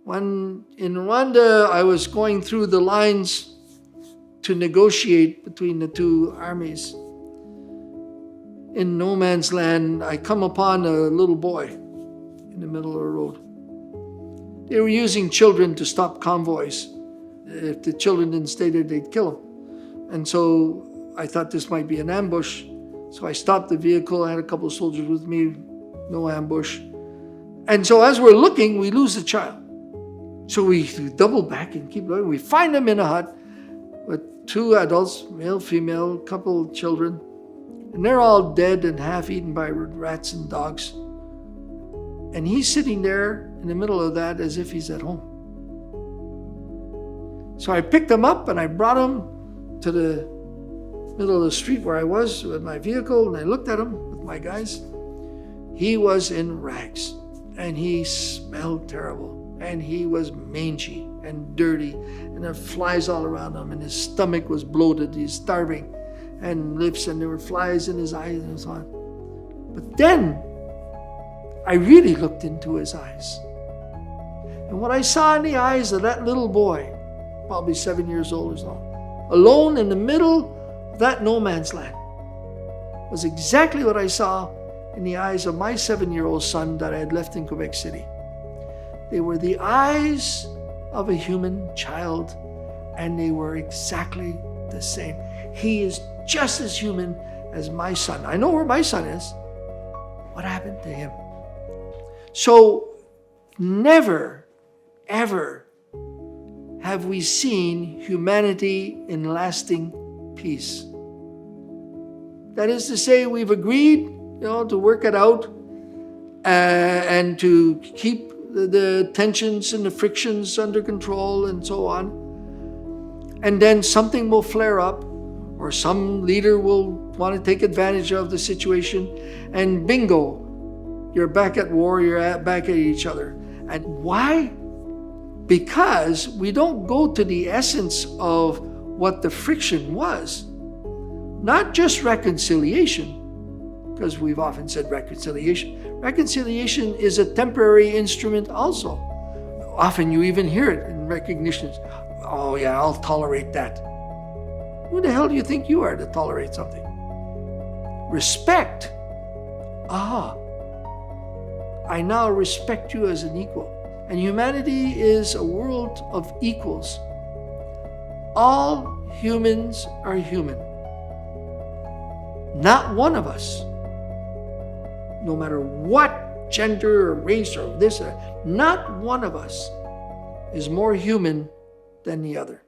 When in Rwanda, I was going through the lines to negotiate between the two armies. In no man's land, I come upon a little boy in the middle of the road. They were using children to stop convoys. If the children didn't stay there, they'd kill them. And so I thought this might be an ambush. So I stopped the vehicle. I had a couple of soldiers with me, no ambush. And so as we're looking, we lose the child. So we double back and keep going. We find him in a hut with two adults, male, female, couple of children. And they're all dead and half eaten by rats and dogs. And he's sitting there in the middle of that as if he's at home. So I picked him up and I brought him to the middle of the street where I was with my vehicle, and I looked at him with my guys. He was in rags, and he smelled terrible, and he was mangy and dirty, and there were flies all around him, and his stomach was bloated. He's starving, and lips, and there were flies in his eyes and so on. But then I really looked into his eyes, and what I saw in the eyes of that little boy, probably 7 years old or so, alone in the middle of that no man's land, was exactly what I saw in the eyes of my 7-year-old son that I had left in Quebec City. They were the eyes of a human child, and they were exactly the same. He is just as human as my son. I know where my son is. What happened to him? So never, ever have we seen humanity in lasting peace. That is to say, we've agreed, to work it out and to keep the tensions and the frictions under control and so on. And then something will flare up, or some leader will want to take advantage of the situation, and bingo, you're back at war, you're back at each other. And why? Because we don't go to the essence of what the friction was. Not just reconciliation, because we've often said reconciliation. Reconciliation is a temporary instrument also. Often you even hear it in recognitions. Oh yeah, I'll tolerate that. Who the hell do you think you are to tolerate something? Respect. I now respect you as an equal. And humanity is a world of equals. All humans are human. Not one of us, no matter what gender or race or this, not one of us is more human than the other.